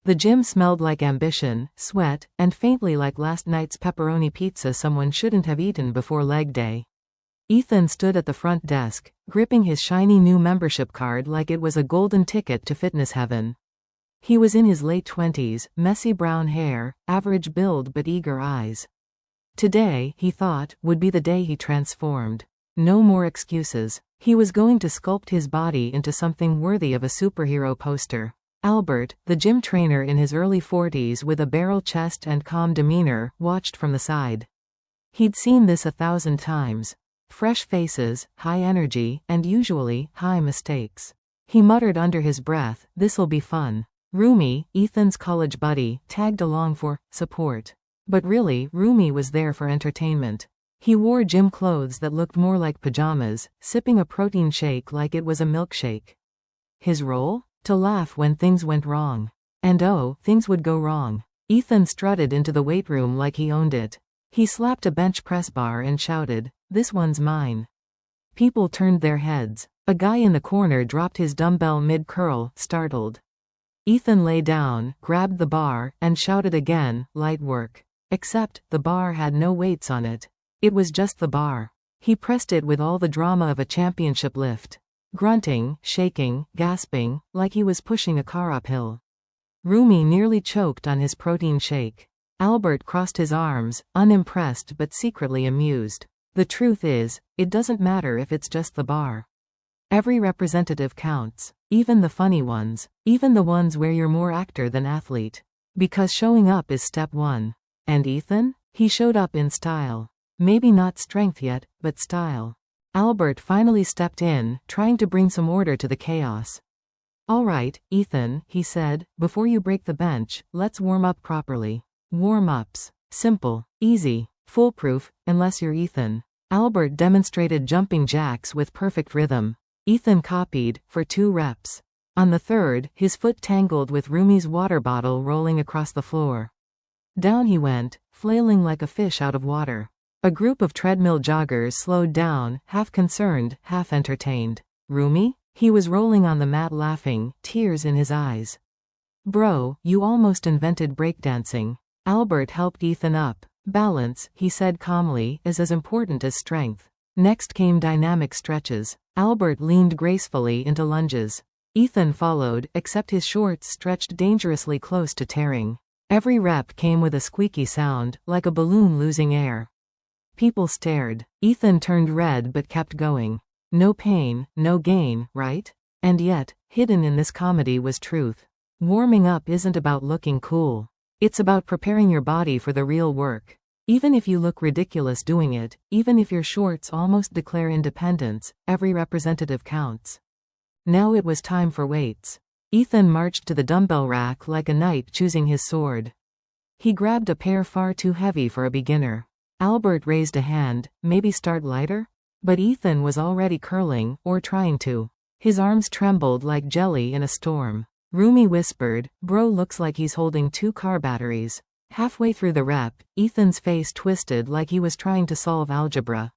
The gym smelled like ambition, sweat, and faintly like last night's pepperoni pizza someone shouldn't have eaten before leg day. Ethen stood at the front desk, gripping his shiny new membership card like it was a golden ticket to fitness heaven. He was in his late 20s, messy brown hair, average build but eager eyes. Today, he thought, would be the day he transformed. No more excuses. He was going to sculpt his body into something worthy of a superhero poster. Albert, the gym trainer in his early 40s with a barrel chest and calm demeanor, watched from the side. He'd seen this 1,000 times. Fresh faces, high energy, and usually, high mistakes. He muttered under his breath, "This'll be fun." Roomy, Ethen's college buddy, tagged along for support. But really, Roomy was there for entertainment. He wore gym clothes that looked more like pajamas, sipping a protein shake like it was a milkshake. His role? To laugh when things went wrong. And oh, things would go wrong. Ethen strutted into the weight room like he owned it. He slapped a bench press bar and shouted, "This one's mine." People turned their heads. A guy in the corner dropped his dumbbell mid-curl, startled. Ethen lay down, grabbed the bar, and shouted again, "Light work." Except, the bar had no weights on it. It was just the bar. He pressed it with all the drama of a championship lift. Grunting, shaking, gasping, like he was pushing a car uphill. Roomy nearly choked on his protein shake. Albert crossed his arms, unimpressed but secretly amused. The truth is, it doesn't matter if it's just the bar. Every representative counts. Even the funny ones. Even the ones where you're more actor than athlete. Because showing up is step one. And Ethen? He showed up in style. Maybe not strength yet, but style. Albert finally stepped in, trying to bring some order to the chaos. "All right, Ethen," he said, "before you break the bench, let's warm up properly." Warm-ups. Simple. Easy. Foolproof, unless you're Ethen. Albert demonstrated jumping jacks with perfect rhythm. Ethen copied, for 2 reps. On the third, his foot tangled with Roomy's water bottle rolling across the floor. Down he went, flailing like a fish out of water. A group of treadmill joggers slowed down, half concerned, half entertained. Roomy? He was rolling on the mat laughing, tears in his eyes. "Bro, you almost invented breakdancing." Albert helped Ethen up. "Balance," he said calmly, "is as important as strength." Next came dynamic stretches. Albert leaned gracefully into lunges. Ethen followed, except his shorts stretched dangerously close to tearing. Every rep came with a squeaky sound, like a balloon losing air. People stared. Ethen turned red but kept going. No pain, no gain, right? And yet, hidden in this comedy was truth. Warming up isn't about looking cool. It's about preparing your body for the real work. Even if you look ridiculous doing it, even if your shorts almost declare independence, every representative counts. Now it was time for weights. Ethen marched to the dumbbell rack like a knight choosing his sword. He grabbed a pair far too heavy for a beginner. Albert raised a hand, maybe start lighter? But Ethen was already curling, or trying to. His arms trembled like jelly in a storm. Roomy whispered, "Bro looks like he's holding 2 car batteries." Halfway through the rep, Ethen's face twisted like he was trying to solve algebra.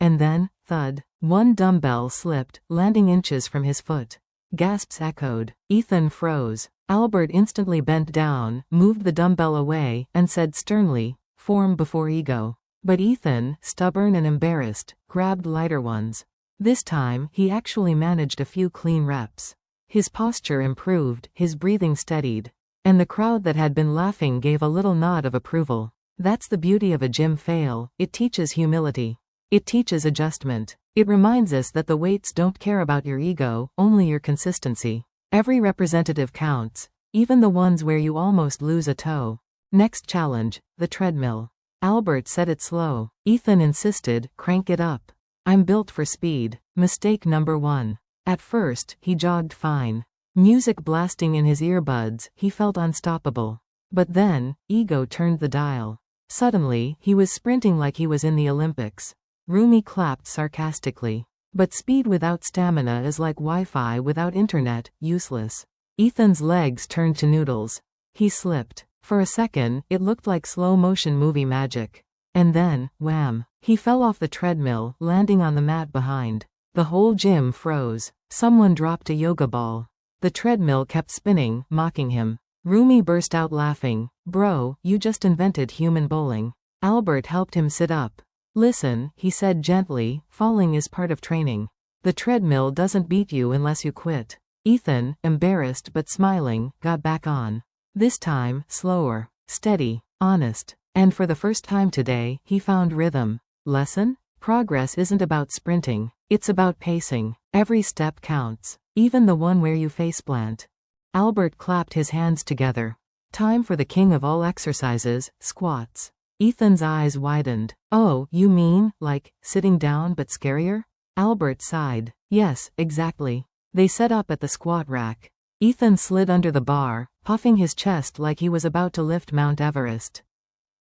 And then, thud. One dumbbell slipped, landing inches from his foot. Gasps echoed. Ethen froze. Albert instantly bent down, moved the dumbbell away, and said sternly, "Form before ego." But Ethen, stubborn and embarrassed, grabbed lighter ones. This time, he actually managed a few clean reps. His posture improved, his breathing steadied. And the crowd that had been laughing gave a little nod of approval. That's the beauty of a gym fail, it teaches humility. It teaches adjustment. It reminds us that the weights don't care about your ego, only your consistency. Every representative counts, even the ones where you almost lose a toe. Next challenge, the treadmill. Albert said it slow. Ethen insisted, "Crank it up." "I'm built for speed." Mistake number 1. At first, he jogged fine. Music blasting in his earbuds, he felt unstoppable. But then, ego turned the dial. Suddenly, he was sprinting like he was in the Olympics. Roomy clapped sarcastically. But speed without stamina is like Wi-Fi without internet, useless. Ethen's legs turned to noodles. He slipped. For a second, it looked like slow-motion movie magic. And then, wham! He fell off the treadmill, landing on the mat behind. The whole gym froze. Someone dropped a yoga ball. The treadmill kept spinning, mocking him. Roomy burst out laughing. Bro, you just invented human bowling. Albert helped him sit up. Listen, he said gently, falling is part of training. The treadmill doesn't beat you unless you quit. Ethen, embarrassed but smiling, got back on. This time, slower, steady, honest. And for the first time today, he found rhythm. Lesson? Progress isn't about sprinting. It's about pacing. Every step counts. Even the one where you faceplant. Albert clapped his hands together. Time for the king of all exercises, squats. Ethan's eyes widened. Oh, you mean, like, sitting down but scarier? Albert sighed. Yes, exactly. They set up at the squat rack. Ethen slid under the bar, puffing his chest like he was about to lift Mount Everest.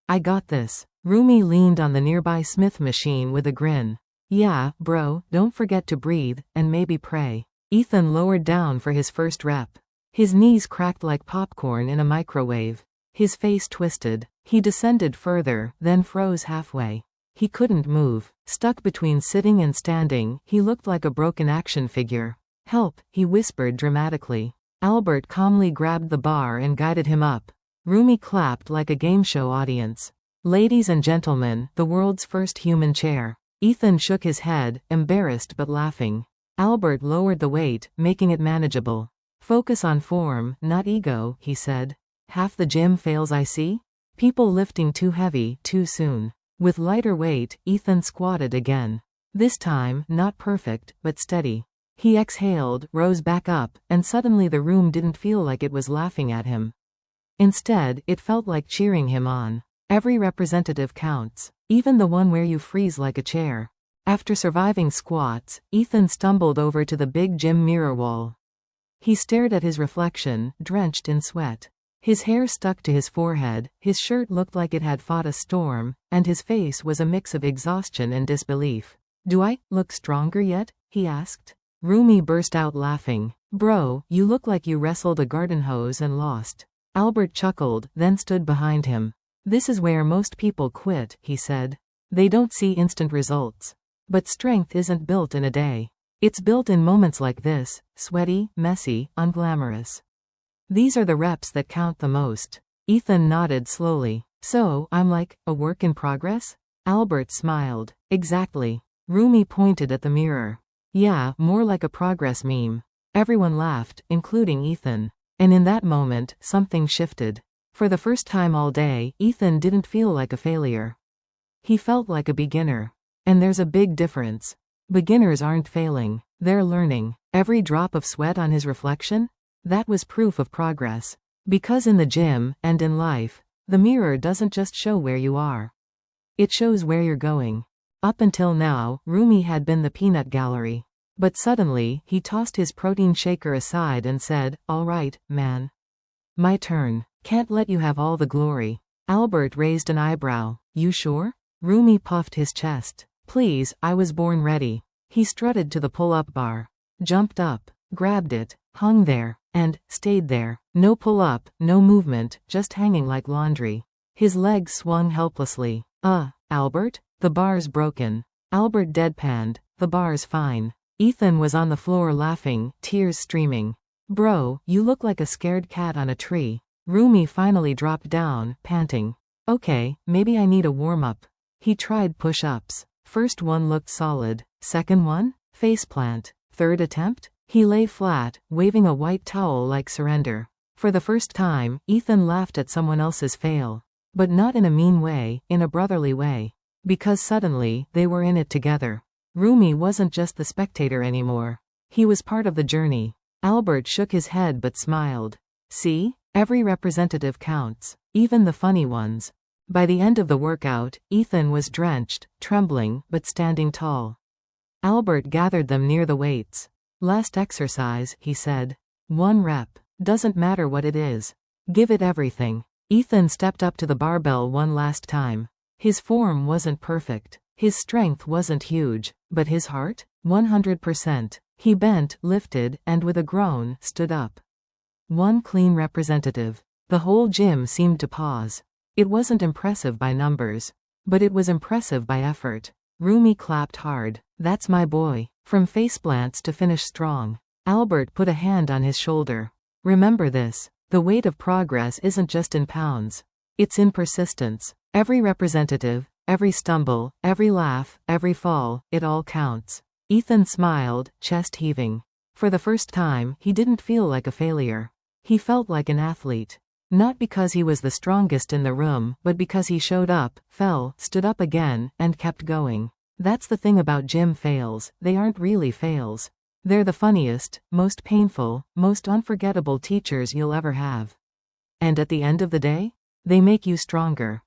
I got this. Roomy leaned on the nearby Smith machine with a grin. Yeah, bro, don't forget to breathe, and maybe pray. Ethen lowered down for his first rep. His knees cracked like popcorn in a microwave. His face twisted. He descended further, then froze halfway. He couldn't move. Stuck between sitting and standing, he looked like a broken action figure. Help, he whispered dramatically. Albert calmly grabbed the bar and guided him up. Roomy clapped like a game show audience. Ladies and gentlemen, the world's first human chair. Ethen shook his head, embarrassed but laughing. Albert lowered the weight, making it manageable. Focus on form, not ego, he said. Half the gym fails I see? People lifting too heavy, too soon. With lighter weight, Ethen squatted again. This time, not perfect, but steady. He exhaled, rose back up, and suddenly the room didn't feel like it was laughing at him. Instead, it felt like cheering him on. Every representative counts. Even the one where you freeze like a chair. After surviving squats, Ethen stumbled over to the big gym mirror wall. He stared at his reflection, drenched in sweat. His hair stuck to his forehead, his shirt looked like it had fought a storm, and his face was a mix of exhaustion and disbelief. Do I look stronger yet? He asked. Roomy burst out laughing. Bro, you look like you wrestled a garden hose and lost. Albert chuckled, then stood behind him. This is where most people quit, he said. They don't see instant results. But strength isn't built in a day. It's built in moments like this, sweaty, messy, unglamorous. These are the reps that count the most. Ethen nodded slowly. So, I'm like, a work in progress? Albert smiled. Exactly. Roomy pointed at the mirror. Yeah, more like a progress meme. Everyone laughed, including Ethen. And in that moment, something shifted. For the first time all day, Ethen didn't feel like a failure. He felt like a beginner. And there's a big difference. Beginners aren't failing. They're learning. Every drop of sweat on his reflection? That was proof of progress. Because in the gym, and in life, the mirror doesn't just show where you are. It shows where you're going. Up until now, Roomy had been the peanut gallery. But suddenly, he tossed his protein shaker aside and said, all right, man. My turn. Can't let you have all the glory. Albert raised an eyebrow. You sure? Roomy puffed his chest. Please, I was born ready. He strutted to the pull-up bar. Jumped up. Grabbed it. Hung there. And stayed there. No pull-up, no movement, just hanging like laundry. His legs swung helplessly. Albert? The bar's broken. Albert deadpanned. The bar's fine. Ethen was on the floor laughing, tears streaming. Bro, you look like a scared cat on a tree. Roomy finally dropped down, panting. Okay, maybe I need a warm-up. He tried push-ups. First one looked solid. Second one? Faceplant. Third attempt? He lay flat, waving a white towel like surrender. For the first time, Ethen laughed at someone else's fail. But not in a mean way, in a brotherly way. Because suddenly, they were in it together. Roomy wasn't just the spectator anymore. He was part of the journey. Albert shook his head but smiled. See? Every representative counts. Even the funny ones. By the end of the workout, Ethen was drenched, trembling, but standing tall. Albert gathered them near the weights. Last exercise, he said. 1 rep. Doesn't matter what it is. Give it everything. Ethen stepped up to the barbell one last time. His form wasn't perfect. His strength wasn't huge. But his heart? 100%. He bent, lifted, and with a groan, stood up. One clean representative. The whole gym seemed to pause. It wasn't impressive by numbers. But it was impressive by effort. Roomy clapped hard. That's my boy. From faceplants to finish strong. Albert put a hand on his shoulder. Remember this. The weight of progress isn't just in pounds. It's in persistence. Every representative, every stumble, every laugh, every fall, it all counts. Ethen smiled, chest heaving. For the first time, he didn't feel like a failure. He felt like an athlete. Not because he was the strongest in the room, but because he showed up, fell, stood up again, and kept going. That's the thing about gym fails, they aren't really fails. They're the funniest, most painful, most unforgettable teachers you'll ever have. And at the end of the day, they make you stronger.